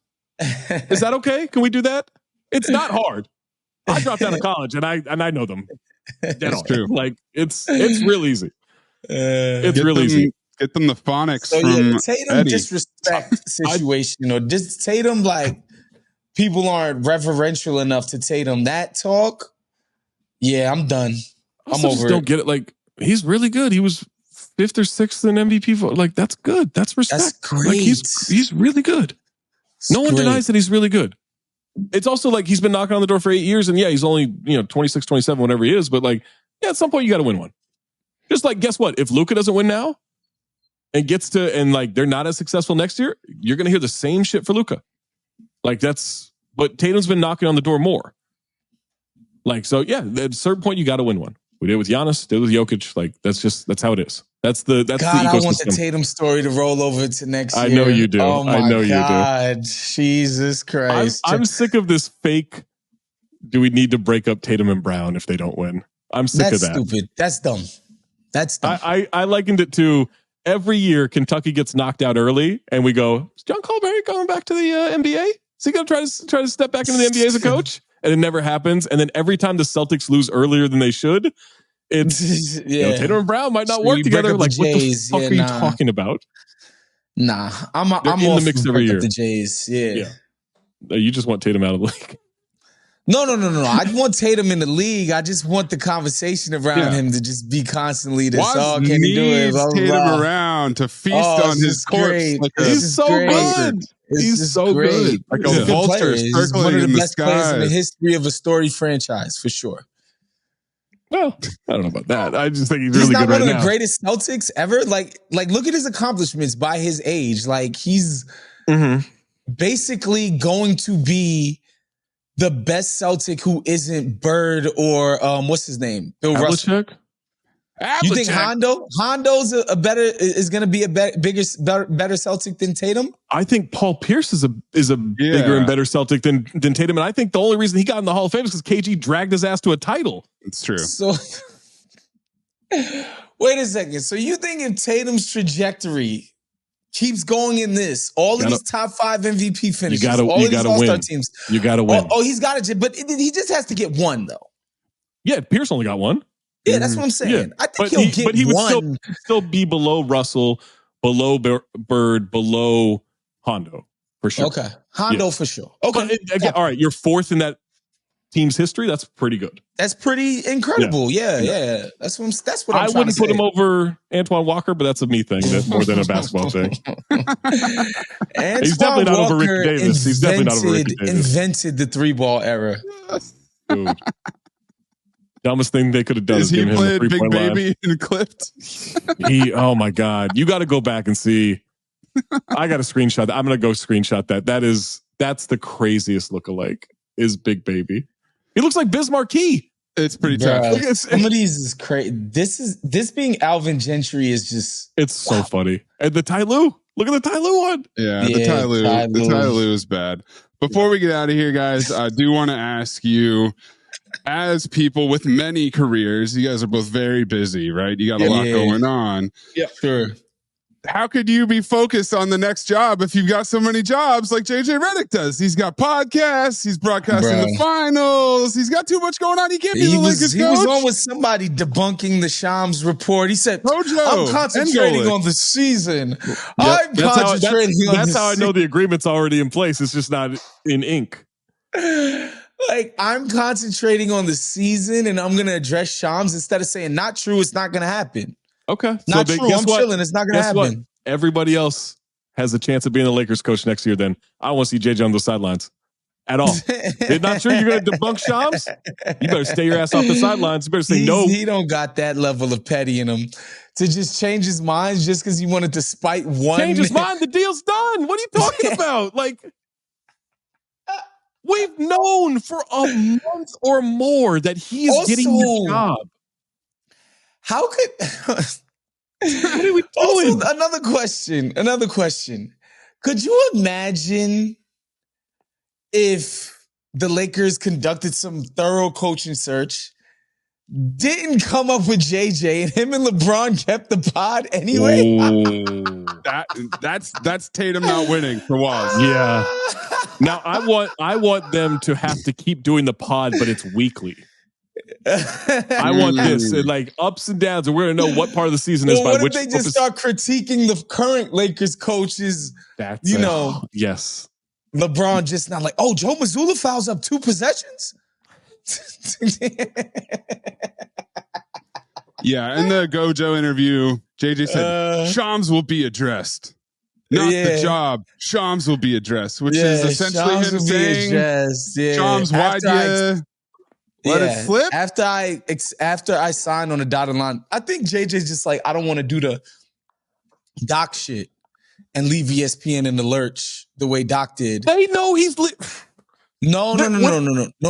Is that okay? Can we do that? It's not hard. I dropped out of college and I know them. That's true. Like it's real easy. It's real easy. Get them the phonics from Tatum Eddie. Disrespect situation or just Tatum like people aren't reverential enough to Tatum. That talk, yeah, I'm done. I'm over. Don't get it. Like he's really good. He was 5th or 6th in MVP vote. Like that's good. That's respect. That's great. Like he's really good. No one denies that he's really good. It's also like he's been knocking on the door for 8 years, and he's only 26, 27, whatever he is. But like, at some point you got to win one. Just like, guess what? If Luka doesn't win now, and like they're not as successful next year, you're gonna hear the same shit for Luka. Like but Tatum's been knocking on the door more. Like so, yeah. At a certain point, you got to win one. We did it with Giannis, did it with Jokic. Like that's how it is. That's the ecosystem. I want the Tatum story to roll over to next year. I know you do. Oh my I know God. You do. Jesus Christ. I'm sick of this fake. Do we need to break up Tatum and Brown if they don't win? I'm sick of that. That's stupid. That's dumb. That's dumb. I likened it to every year Kentucky gets knocked out early, and we go, is John Calipari going back to the NBA? Is he going to try to step back into the NBA as a coach? And it never happens. And then every time the Celtics lose earlier than they should, it's Tatum and Brown might not work together. Like, what the fuck are you talking about? Nah, I'm in the mix every year. The Jays, yeah. You just want Tatum out of the league. No. I want Tatum in the league. I just want the conversation around him to just be constantly this. Can he do it? Tatum around to feast on his corpse. He's so good. He's so great. good. Like a vulture circling one of the in the best players in the skies. history of a storied franchise, for sure. Well, I don't know about that. I just think he's He's really not good right one of now. the greatest Celtics ever. Like look at his accomplishments by his age. Like he's basically going to be the best Celtic who isn't Bird or what's his name? Bill Russell. You think Hondo's is going to be a better Celtic than Tatum? I think Paul Pierce is a bigger and better Celtic than Tatum, and I think the only reason he got in the Hall of Fame is because KG dragged his ass to a title. It's true. So wait a second. So you think if Tatum's trajectory keeps going in this, all of these top 5 MVP finishes, all of these All-Star teams, you got to win. Oh, he's got to, but he just has to get one though. Yeah, Pierce only got one. Yeah, that's what I'm saying. Yeah. I think he'll get one. But he would still be below Russell, below Bird, below Hondo, for sure. Okay. Hondo for sure. Okay. But again, all right, you're 4th in that team's history. That's pretty good. That's pretty incredible. Yeah. That's what I'm I wouldn't put him over Antoine Walker, but that's a me thing more than a basketball thing. He's definitely not over Rick Davis. He's definitely not over Rick Davis. Invented the 3-ball era. Dude. Dumbest thing they could have done is give him a 3-point line. Big Baby and clipped. Oh my God. You got to go back and see. I got to screenshot that. I'm going to go screenshot that. That's the craziest lookalike is Big Baby. He looks like Biz Marquis. It's pretty tough. Some of these is crazy. This being Alvin Gentry is just. It's so funny. And the Ty Lue. Look at the Ty Lue one. Yeah, the Ty Lue. The Ty Lue is bad. Before we get out of here, guys, I do want to ask you, as people with many careers, you guys are both very busy, right? You got a lot going on. Yeah, sure. How could you be focused on the next job if you've got so many jobs like JJ Redick does? He's got podcasts. He's broadcasting the finals. He's got too much going on. He can't be the Lakers coach. He was on with somebody debunking the Shams report. He said, I'm concentrating on the season. Yep. I'm concentrating on That's how I know the agreement's already in place. It's just not in ink. Like, I'm concentrating on the season and I'm going to address Shams instead of saying, not true, it's not going to happen. Okay. Not true, I'm chilling, it's not going to happen. What? Everybody else has a chance of being a Lakers coach next year then. I don't want to see JJ on the sidelines at all. It's not true you're going to debunk Shams? You better stay your ass off the sidelines. You better say no. He don't got that level of petty in him to just change his mind just because he wanted to spite one. Change his mind? The deal's done. What are you talking about? Like, we've known for a month or more that he is getting the job. How could... What are we doing? Another question. Could you imagine if the Lakers conducted some thorough coaching search, didn't come up with JJ, and him and LeBron kept the pod anyway? That's Tatum not winning for Waz. Yeah. Now I want them to have to keep doing the pod, but it's weekly. I want this and like ups and downs, and we're gonna know what part of the season is by what which. If they just start critiquing the current Lakers coaches? Yes. LeBron just not like, Joe Mazzulla fouls up 2 possessions. Yeah, in the Gojo interview, JJ said Shams will be addressed. Not the job. Shams will be addressed, which is essentially him saying, Shams, why'd you let it slip? After I signed on the dotted line, I think JJ's just like, I don't want to do the Doc shit and leave ESPN in the lurch the way Doc did. They know he's No,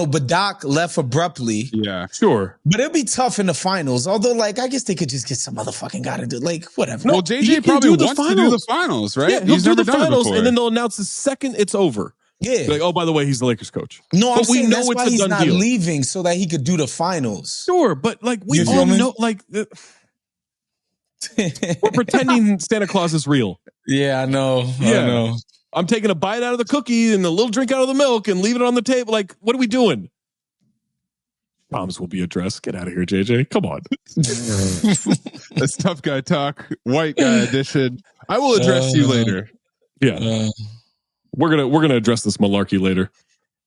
but Doc left abruptly. Yeah, sure. But it'll be tough in the finals. Although, like, I guess they could just get some motherfucking guy to do, like, whatever. Well, JJ probably wants to do the finals, right? Yeah, he'll do the finals, and then they'll announce the second it's over. Yeah. Like, oh, by the way, he's the Lakers coach. No, I'm saying that's why he's not leaving, so that he could do the finals. Sure, but like we all know, like we're pretending Santa Claus is real. Yeah, I know. Yeah. I know. I'm taking a bite out of the cookie and a little drink out of the milk and leaving it on the table. Like, what are we doing? Problems will be addressed. Get out of here, JJ. Come on. That's tough guy talk. White guy edition. I will address you later. Yeah. We're gonna address this malarkey later.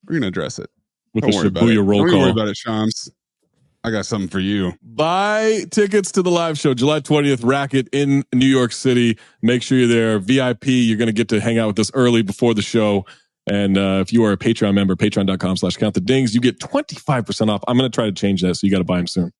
We're gonna address it. With the Shibuya roll call. Don't worry about it, Shams. I got something for you. Buy tickets to the live show, July 20th, Racket in New York City. Make sure you're there. VIP, you're going to get to hang out with us early before the show. And if you are a Patreon member, patreon.com/countthedings, you get 25% off. I'm going to try to change that, so you got to buy them soon.